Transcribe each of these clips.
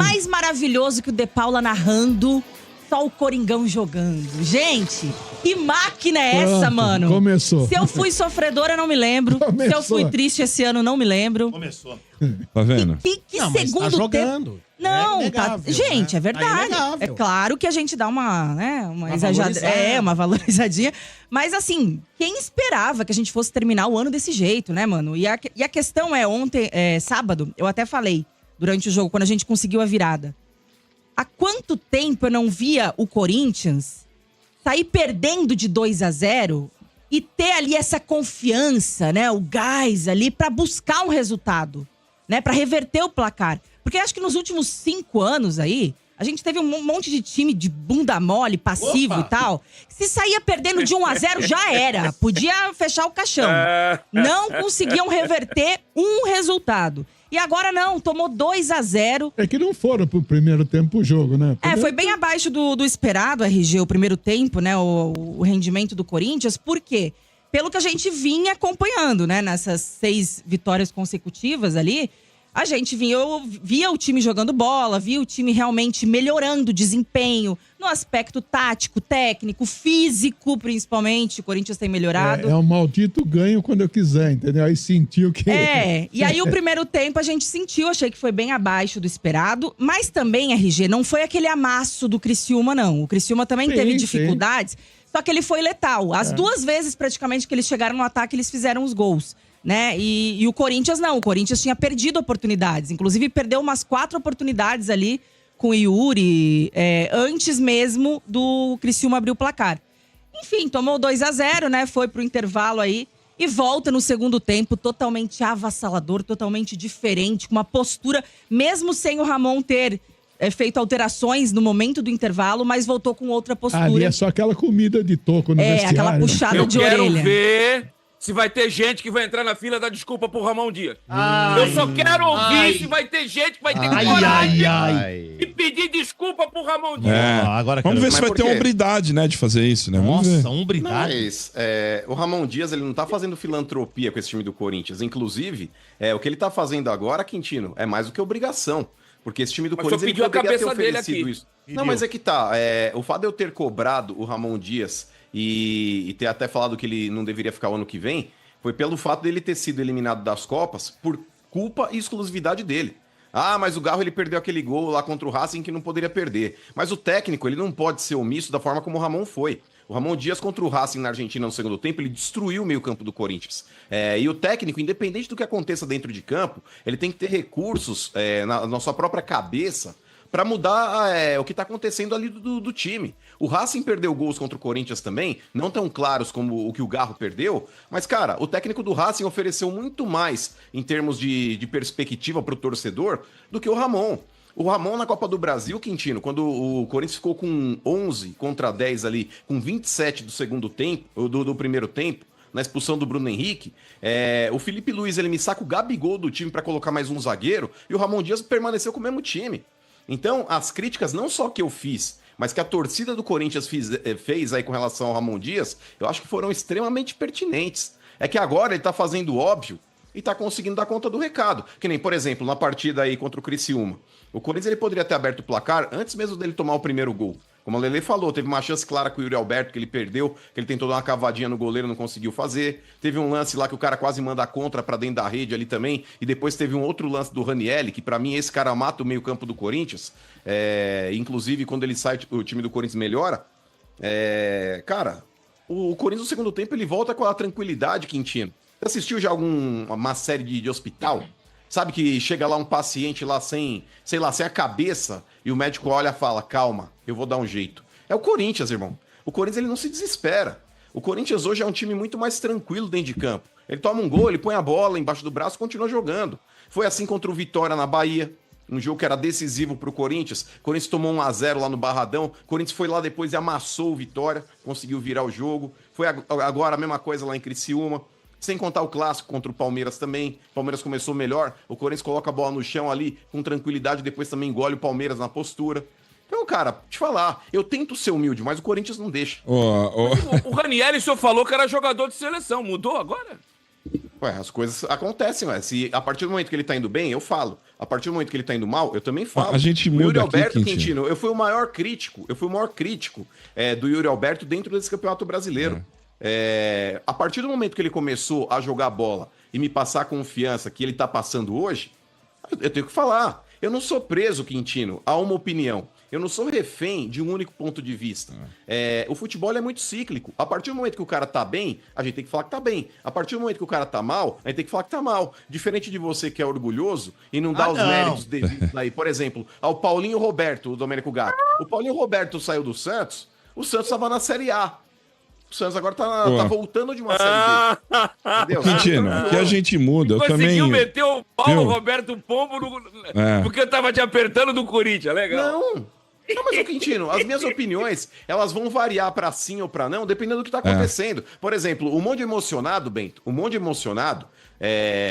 Mais maravilhoso que o De Paula narrando, só o Coringão jogando. Gente, que máquina é essa, mano? Começou. Se eu fui sofredora, não me lembro. Começou. Se eu fui triste esse ano, não me lembro. Começou. Tá vendo? Que Não, mas segundo tá jogando. tempo. Não, É inegável, tá. Gente, né? é verdade. É inegável. É claro que a gente dá uma exagerada. valorizada. Uma valorizadinha. Mas assim, quem esperava que a gente fosse terminar o ano desse jeito, né, mano? E a questão é, ontem, sábado, eu até falei durante o jogo, quando a gente conseguiu a virada. Há quanto tempo eu não via o Corinthians sair perdendo de 2-0 e ter ali essa confiança, né? O gás ali pra buscar um resultado, né? Pra reverter o placar. Porque acho que nos últimos 5 anos aí, a gente teve um monte de time de bunda mole, passivo e tal. Se saía perdendo de 1-0, já era. Podia fechar o caixão. Não conseguiam reverter um resultado. E agora não, tomou 2-0. É que não foram pro primeiro tempo o jogo, né? Foi bem abaixo do esperado, RG, o primeiro tempo, né? O rendimento do Corinthians. Por quê? Pelo que a gente vinha acompanhando, né? Nessas 6 vitórias consecutivas ali, a gente via o time jogando bola, via o time realmente melhorando o desempenho no aspecto tático, técnico, físico, principalmente. O Corinthians tem melhorado. É um maldito ganho quando eu quiser, entendeu? Aí sentiu que... E aí o primeiro tempo a gente sentiu, achei que foi bem abaixo do esperado. Mas também, RG, não foi aquele amasso do Criciúma, não. O Criciúma também teve dificuldades, só que ele foi letal. As 2 vezes, praticamente, que eles chegaram no ataque, eles fizeram os gols. Né? E o Corinthians não, o Corinthians tinha perdido oportunidades, inclusive perdeu umas 4 oportunidades ali com o Yuri, antes mesmo do Criciúma abrir o placar. Enfim, tomou 2-0, né? Foi pro intervalo aí e volta no segundo tempo totalmente avassalador, totalmente diferente, com uma postura, mesmo sem o Ramon ter feito alterações no momento do intervalo, mas voltou com outra postura. Ali é só aquela comida de toco no vestiário. Aquela puxada de orelha. Eu quero ver se vai ter gente que vai entrar na fila dar desculpa pro Ramon Dias. Eu só quero ouvir se vai ter gente que vai ter coragem e pedir desculpa pro Ramon Dias. Agora vamos ver se vai ter hombridade, né, de fazer isso, né? Nossa, hombridade. Mas o Ramon Dias, ele não tá fazendo filantropia com esse time do Corinthians. Inclusive, o que ele tá fazendo agora, Quintino, é mais do que obrigação. Porque esse time do Corinthians, ele poderia ter oferecido isso. Não, mas é que tá. O fato de eu ter cobrado o Ramon Dias e ter até falado que ele não deveria ficar o ano que vem, foi pelo fato dele ter sido eliminado das Copas por culpa e exclusividade dele. Mas o Garro, ele perdeu aquele gol lá contra o Racing que não poderia perder. Mas o técnico, ele não pode ser omisso da forma como o Ramon foi. O Ramon Dias contra o Racing na Argentina no segundo tempo, ele destruiu o meio-campo do Corinthians. E o técnico, independente do que aconteça dentro de campo, ele tem que ter recursos na sua própria cabeça para mudar o que tá acontecendo ali do time. O Racing perdeu gols contra o Corinthians também, não tão claros como o que o Garro perdeu, mas, cara, o técnico do Racing ofereceu muito mais em termos de perspectiva pro torcedor do que o Ramon. O Ramon na Copa do Brasil, Quintino, quando o Corinthians ficou com 11 contra 10 ali, com 27 do segundo tempo, do primeiro tempo, na expulsão do Bruno Henrique, o Felipe Luiz, ele me saca o Gabigol do time para colocar mais um zagueiro, e o Ramon Dias permaneceu com o mesmo time. Então, as críticas, não só que eu fiz, mas que a torcida do Corinthians fez aí com relação ao Ramon Dias, eu acho que foram extremamente pertinentes. É que agora ele tá fazendo óbvio e tá conseguindo dar conta do recado. Que nem, por exemplo, na partida aí contra o Criciúma. O Corinthians, ele poderia ter aberto o placar antes mesmo dele tomar o primeiro gol. Como a Lele falou, teve uma chance clara com o Yuri Alberto, que ele perdeu, que ele tentou dar uma cavadinha no goleiro, não conseguiu fazer. Teve um lance lá que o cara quase manda a contra pra dentro da rede ali também. E depois teve um outro lance do Ranieri, que pra mim esse cara mata o meio-campo do Corinthians. Inclusive, quando ele sai, o time do Corinthians melhora. Cara, o Corinthians no segundo tempo, ele volta com a tranquilidade, Quintino. Você assistiu já uma série de hospital? Sabe que chega lá um paciente lá sem a cabeça e o médico olha e fala, calma, eu vou dar um jeito. É o Corinthians, irmão. O Corinthians, ele não se desespera. O Corinthians hoje é um time muito mais tranquilo dentro de campo. Ele toma um gol, ele põe a bola embaixo do braço e continua jogando. Foi assim contra o Vitória na Bahia, um jogo que era decisivo pro Corinthians. O Corinthians tomou 1-0 lá no Barradão. O Corinthians foi lá depois e amassou o Vitória, conseguiu virar o jogo. Foi agora a mesma coisa lá em Criciúma. Sem contar o clássico contra o Palmeiras também. O Palmeiras começou melhor. O Corinthians coloca a bola no chão ali com tranquilidade. Depois também engole o Palmeiras na postura. Então, cara, te falar, eu tento ser humilde, mas o Corinthians não deixa. O Ranieri, o senhor falou que era jogador de seleção. Mudou agora? Ué, as coisas acontecem, ué. Se a partir do momento que ele tá indo bem, eu falo. A partir do momento que ele tá indo mal, eu também falo. A gente muda Yuri aqui, Alberto, Quintino, eu fui o maior crítico do Yuri Alberto dentro desse Campeonato Brasileiro. A partir do momento que ele começou a jogar bola e me passar a confiança que ele tá passando hoje, eu tenho que falar. Eu não sou preso, Quintino, a uma opinião. Eu não sou refém de um único ponto de vista. O futebol é muito cíclico. A partir do momento que o cara tá bem, a gente tem que falar que tá bem. A partir do momento que o cara tá mal, a gente tem que falar que tá mal. Diferente de você que é orgulhoso e não dá os méritos devidos aí. Por exemplo, ao Paulinho Roberto, o Domênico Gato. O Paulinho Roberto saiu do Santos, o Santos tava na Série A. O Santos agora tá voltando de uma Série B. Entendeu? Quintino, que a gente muda. Eu também. Conseguiu meter o Paulo Roberto Pombo porque eu tava te apertando do Corinthians, legal. Não, mas, Quintino, as minhas opiniões, elas vão variar pra sim ou pra não, dependendo do que tá acontecendo. Por exemplo, o Monde Emocionado, Bento,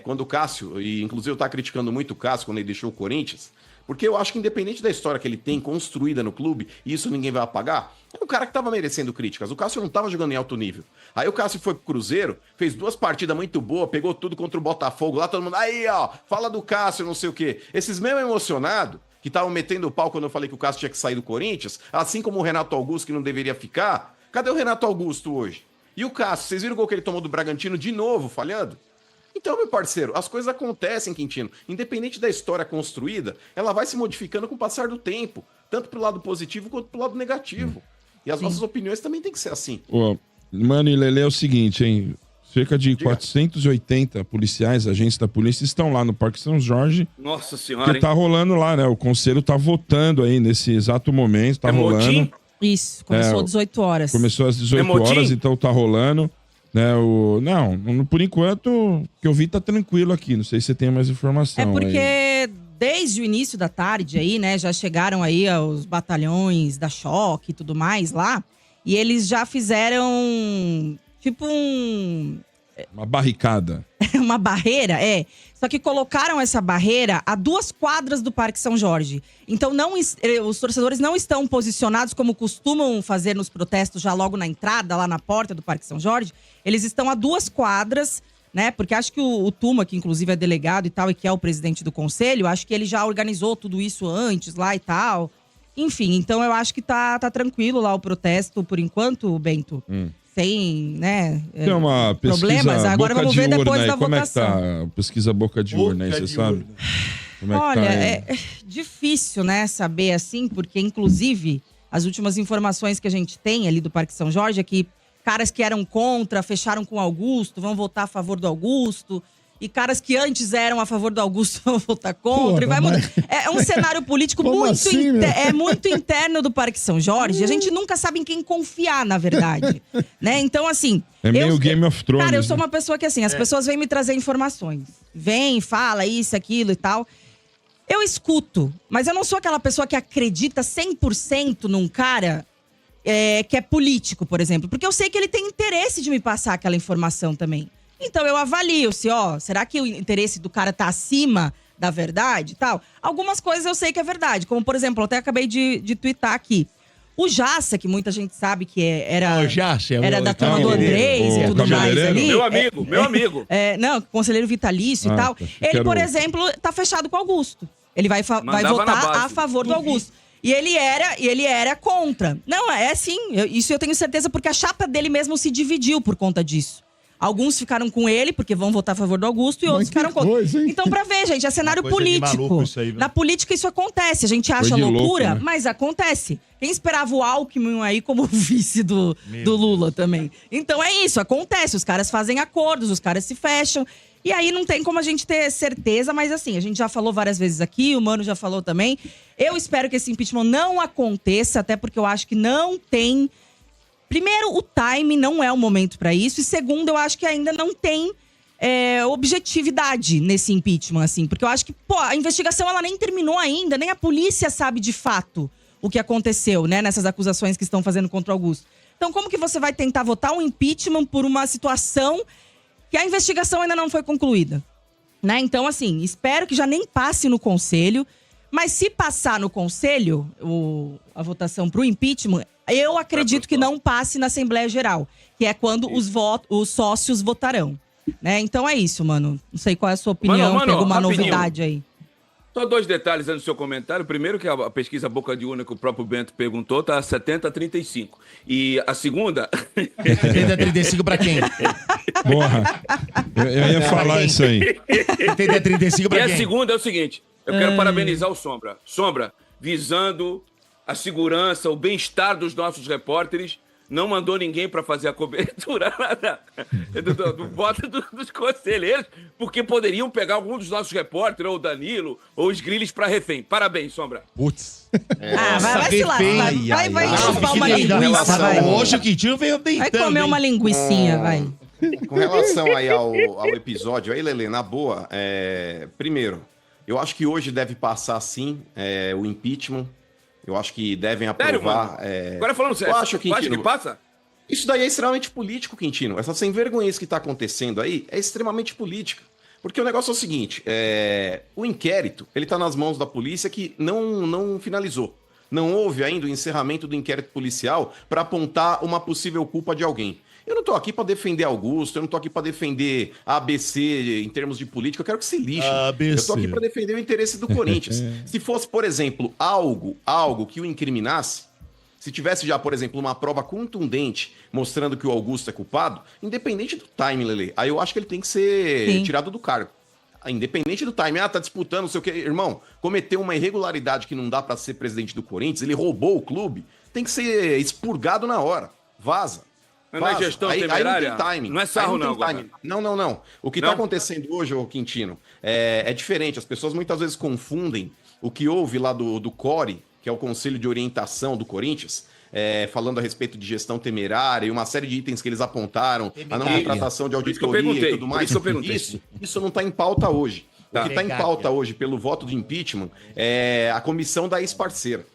quando o Cássio, e inclusive eu tava criticando muito o Cássio quando ele deixou o Corinthians, porque eu acho que independente da história que ele tem construída no clube, e isso ninguém vai apagar, é um cara que tava merecendo críticas. O Cássio não tava jogando em alto nível. Aí o Cássio foi pro Cruzeiro, fez 2 partidas muito boas, pegou tudo contra o Botafogo, lá todo mundo, aí ó, fala do Cássio, não sei o quê. Esses mesmo emocionados, que estavam metendo o pau quando eu falei que o Cássio tinha que sair do Corinthians, assim como o Renato Augusto, que não deveria ficar. Cadê o Renato Augusto hoje? E o Cássio, vocês viram o gol que ele tomou do Bragantino de novo, falhando? Então, meu parceiro, as coisas acontecem, Quintino. Independente da história construída, ela vai se modificando com o passar do tempo. Tanto pro lado positivo quanto pro lado negativo. E as nossas opiniões também tem que ser assim. Mano e Lelê, é o seguinte, hein? Cerca de 480 policiais, agentes da polícia, estão lá no Parque São Jorge. Nossa Senhora, que tá rolando lá, né? O conselho tá votando aí nesse exato momento, tá rolando. Motim? Isso, começou às 18 horas. Começou às 18 horas, então tá rolando. Né, não, por enquanto, o que eu vi tá tranquilo aqui. Não sei se você tem mais informação. É porque desde o início da tarde aí, né, já chegaram aí os batalhões da Choque e tudo mais lá. E eles já fizeram tipo uma barricada. Uma barreira, Só que colocaram essa barreira a 2 quadras do Parque São Jorge. Então os torcedores não estão posicionados como costumam fazer nos protestos já logo na entrada, lá na porta do Parque São Jorge. Eles estão a 2 quadras, né? Porque acho que o Tuma, que inclusive é delegado e tal, e que é o presidente do conselho, acho que ele já organizou tudo isso antes lá e tal. Enfim, então eu acho que tá tranquilo lá o protesto por enquanto, Bento. Sem, né, tem uma problemas. Agora vamos ver depois da votação. Como é que tá? Pesquisa boca de urna aí, você sabe? Como é que Olha, tá é difícil, né, saber assim, porque inclusive as últimas informações que a gente tem ali do Parque São Jorge é que caras que eram contra, fecharam com o Augusto, vão votar a favor do Augusto. E caras que antes eram a favor do Augusto vão votar contra. É um cenário político muito interno do Parque São Jorge. A gente nunca sabe em quem confiar, na verdade. Né? Então, assim... É meio Game of Thrones. Cara, eu sou uma pessoa que, assim, as pessoas vêm me trazer informações. Vem, fala isso, aquilo e tal. Eu escuto, mas eu não sou aquela pessoa que acredita 100% num cara que é político, por exemplo. Porque eu sei que ele tem interesse de me passar aquela informação também. Então eu avalio se, será que o interesse do cara tá acima da verdade e tal? Algumas coisas eu sei que é verdade. Como, por exemplo, eu até acabei de twittar aqui. O Jassa, que muita gente sabe que era da turma do Andrés e tudo mais ali. Meu amigo. Não, conselheiro vitalício e tal. Ele, por exemplo, tá fechado com o Augusto. Ele vai votar a favor do Augusto. E ele era contra. Não, sim. Isso eu tenho certeza, porque a chapa dele mesmo se dividiu por conta disso. Alguns ficaram com ele, porque vão votar a favor do Augusto, e outros ficaram contra. Então, pra ver, gente, é cenário político. Aí, na política isso acontece. A gente acha loucura, louco, né? Mas acontece. Quem esperava o Alckmin aí como vice do Lula também? Então é isso, acontece. Os caras fazem acordos, os caras se fecham. E aí não tem como a gente ter certeza, mas assim, a gente já falou várias vezes aqui, o Mano já falou também. Eu espero que esse impeachment não aconteça, até porque eu acho que não tem... Primeiro, o time não é o momento para isso. E segundo, eu acho que ainda não tem objetividade nesse impeachment, assim. Porque eu acho que, a investigação ela nem terminou ainda. Nem a polícia sabe de fato o que aconteceu, né? Nessas acusações que estão fazendo contra o Augusto. Então, como que você vai tentar votar um impeachment por uma situação que a investigação ainda não foi concluída? Né? Então, assim, espero que já nem passe no Conselho. Mas se passar no Conselho a votação para o impeachment, eu acredito que não passe na Assembleia Geral, que é quando os sócios votarão. Né? Então é isso, mano. Não sei qual é a sua opinião, tem alguma novidade aí. Só 2 detalhes antes do seu comentário. Primeiro, que a pesquisa Boca de Urna que o próprio Bento perguntou tá 70-35. E a segunda... 70-35 pra quem? Porra. Eu ia falar isso aí. 70-35 pra quem? E a segunda é o seguinte. Eu quero parabenizar o Sombra. Sombra, visando a segurança, o bem-estar dos nossos repórteres, não mandou ninguém para fazer a cobertura do voto dos conselheiros, porque poderiam pegar algum dos nossos repórteres, ou o Danilo, ou os Grilis para refém. Parabéns, Sombra. Putz. Vai se lá. Vai chupar uma linguiça, vai. Hoje o Quintino veio deitando. Vai comer uma linguicinha, vai. Com relação aí ao episódio, aí, Lelê, na boa, primeiro, eu acho que hoje deve passar, sim, o impeachment. Eu acho que devem aprovar... Sério, agora falando sério, acho que passa? Isso daí é extremamente político, Quintino. Essa sem-vergonhice que está acontecendo aí é extremamente política. Porque o negócio é o seguinte, o inquérito, ele está nas mãos da polícia que não finalizou. Não houve ainda o encerramento do inquérito policial para apontar uma possível culpa de alguém. Eu não tô aqui para defender Augusto, eu não tô aqui para defender a ABC em termos de política, eu quero que se lixe. Eu tô aqui para defender o interesse do Corinthians. Se fosse, por exemplo, algo que o incriminasse, se tivesse já, por exemplo, uma prova contundente mostrando que o Augusto é culpado, independente do time, Lelê, aí eu acho que ele tem que ser tirado do cargo. Independente do time, tá disputando, não sei o que. Irmão, cometeu uma irregularidade que não dá para ser presidente do Corinthians, ele roubou o clube, tem que ser expurgado na hora. Vaza. Não é gestão temerária? Aí não tem timing. Não é sarro, não. Não. O que está acontecendo hoje, ô Quintino, é diferente. As pessoas muitas vezes confundem o que houve lá do CORE, que é o Conselho de Orientação do Corinthians, falando a respeito de gestão temerária e uma série de itens que eles apontaram, a não contratação de auditoria e tudo mais. Isso não está em pauta hoje. O que está em pauta hoje pelo voto de impeachment é a comissão da ex-parceira,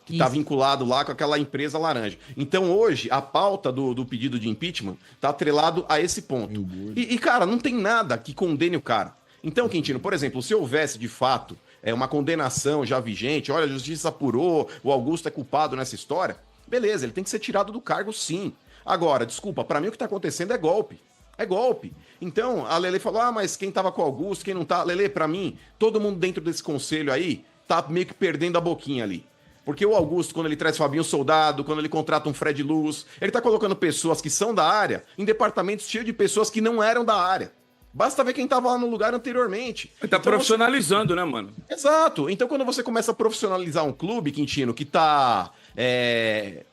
que está vinculado lá com aquela empresa laranja. Então, hoje, a pauta do pedido de impeachment está atrelado a esse ponto. E, cara, não tem nada que condene o cara. Então, Quintino, por exemplo, se houvesse, de fato, uma condenação já vigente, olha, a justiça apurou, o Augusto é culpado nessa história, beleza, ele tem que ser tirado do cargo, sim. Agora, desculpa, para mim o que está acontecendo é golpe. É golpe. Então, a Lelê falou, mas quem tava com o Augusto, quem não tá... Lelê, para mim, todo mundo dentro desse conselho aí tá meio que perdendo a boquinha ali. Porque o Augusto, quando ele traz Fabinho Soldado, quando ele contrata um Fred Luz, ele tá colocando pessoas que são da área em departamentos cheios de pessoas que não eram da área. Basta ver quem tava lá no lugar anteriormente. Ele tá profissionalizando, né, mano? Exato. Então, quando você começa a profissionalizar um clube, Quintino, que tá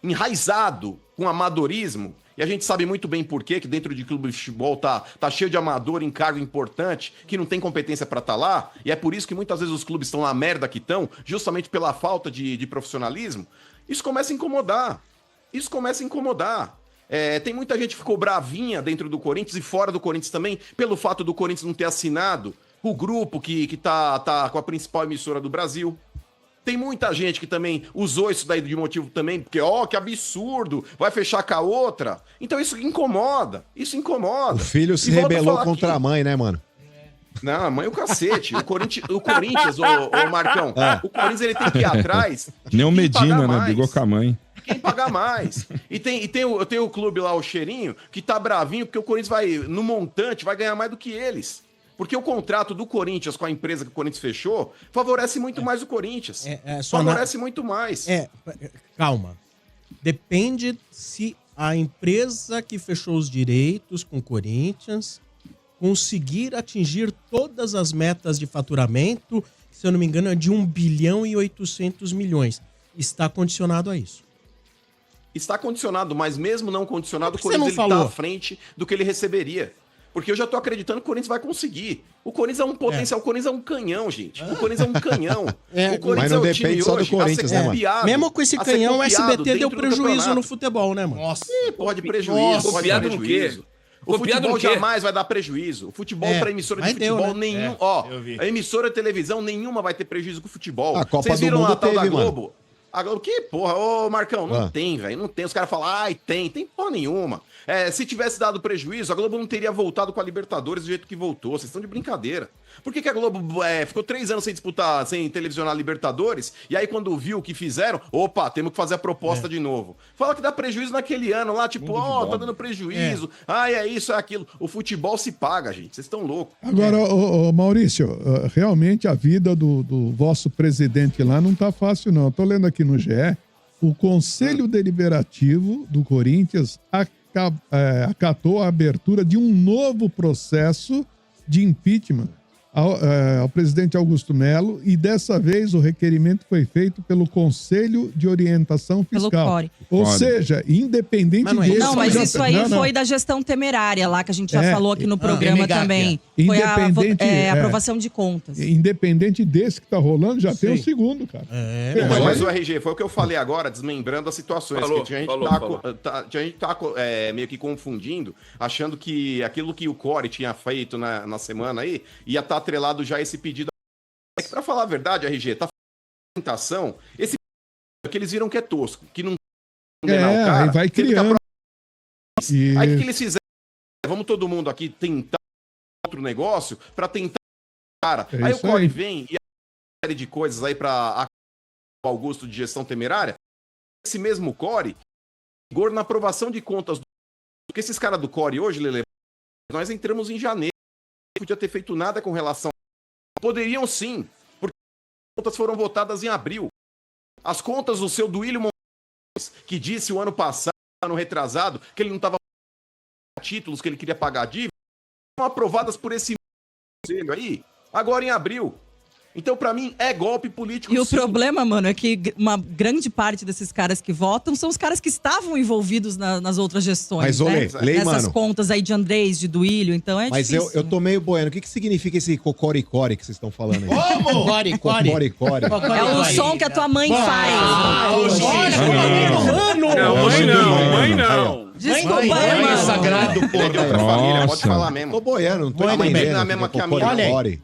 enraizado com amadorismo, e a gente sabe muito bem por quê, que dentro de clube de futebol tá cheio de amador em cargo importante, que não tem competência para estar lá, e é por isso que muitas vezes os clubes estão na merda que estão, justamente pela falta de profissionalismo. Isso começa a incomodar. Tem muita gente que ficou bravinha dentro do Corinthians e fora do Corinthians também, pelo fato do Corinthians não ter assinado o grupo que tá com a principal emissora do Brasil. Tem muita gente que também usou isso daí de motivo também, porque, que absurdo, vai fechar com a outra. Então isso incomoda. O filho se rebelou contra a mãe, né, mano? Não, a mãe é o cacete. O Corinthians, ô Marcão, o Corinthians ele tem que ir atrás. Nem o Medina, né? Brigou com a mãe. Quem pagar mais. E tem o clube lá, o Cheirinho, que tá bravinho, porque o Corinthians no montante, vai ganhar mais do que eles. Porque o contrato do Corinthians com a empresa que o Corinthians fechou favorece muito mais o Corinthians. Favorece muito mais. Calma. Depende se a empresa que fechou os direitos com o Corinthians conseguir atingir todas as metas de faturamento, se eu não me engano, é de 1 bilhão e 800 milhões. Está condicionado a isso. Está condicionado, mas mesmo não condicionado, o Corinthians está à frente do que ele receberia. Porque eu já tô acreditando que o Corinthians vai conseguir. O Corinthians é um potencial, o Corinthians é um canhão, gente. O Corinthians é um canhão. O Corinthians mas não depende só do Corinthians, né, mano? Mesmo com esse canhão, o SBT deu prejuízo no futebol, né, mano? Nossa. Pode prejuízo, pode dar prejuízo. O futebol jamais vai dar prejuízo. O futebol para emissora de futebol nenhum. A emissora de televisão nenhuma vai ter prejuízo com o futebol. A Copa do Mundo teve, mano. A Globo, que porra, ô Marcão, não tem, velho, não tem. Os caras falam, ai, tem porra nenhuma. Se tivesse dado prejuízo, a Globo não teria voltado com a Libertadores do jeito que voltou. Vocês estão de brincadeira. Por que a Globo ficou 3 anos sem disputar, sem televisionar a Libertadores? E aí, quando viu o que fizeram, opa, temos que fazer a proposta de novo. Fala que dá prejuízo naquele ano lá, tipo, tá dando prejuízo. É isso, é aquilo. O futebol se paga, gente. Vocês estão loucos. Agora, Maurício, realmente a vida do vosso presidente lá não tá fácil, não. Eu tô lendo aqui no GE, o Conselho Deliberativo do Corinthians acatou a abertura de um novo processo de impeachment ao presidente Augusto Melo, e dessa vez o requerimento foi feito pelo Conselho de Orientação Fiscal. Ou seja, independente desse... Não, mas isso aí foi da gestão temerária lá, que a gente já falou aqui no programa também. Foi a aprovação de contas. Independente desse que tá rolando, já tem o segundo, cara. Mas o RG, foi o que eu falei agora, desmembrando as situações. Tinha gente que tá meio que confundindo, achando que aquilo que o Core tinha feito na semana aí ia estar atrelado já a esse pedido. É que, pra falar a verdade, RG, tá tentação, esse que eles viram que é tosco, que não condenar o cara, vai criando. Aí o que eles fizeram? Vamos todo mundo aqui tentar outro negócio pra tentar o cara. Aí o Core vem e uma série de coisas aí pra Augusto de gestão temerária. Esse mesmo Core, rigor na aprovação de contas. Porque esses caras do Core hoje, Lele, nós entramos em janeiro. Não podia ter feito nada com relação. Poderiam sim, porque as contas foram votadas em abril. As contas do seu Duílio Montes, que disse o ano passado, ano retrasado, que ele não estava títulos, que ele queria pagar dívida, foram aprovadas por esse conselho aí, agora em abril. Então, pra mim, é golpe político. E o problema, mano, é que uma grande parte desses caras que votam são os caras que estavam envolvidos nas outras gestões. Mas, né? Nessas contas aí de Andrés, de Duílio, então é difícil. Mas eu tô meio boiando. O que significa esse cocoricore que vocês estão falando aí? Como? Cocoricore. É o som que a tua mãe faz. Mãe não. Desculpa, mãe mano. sagrado, Ele é de outra família, pode falar mesmo. Tô boiando, não tô A mãe dele entendendo. não é a mesma que a minha. Olha aí.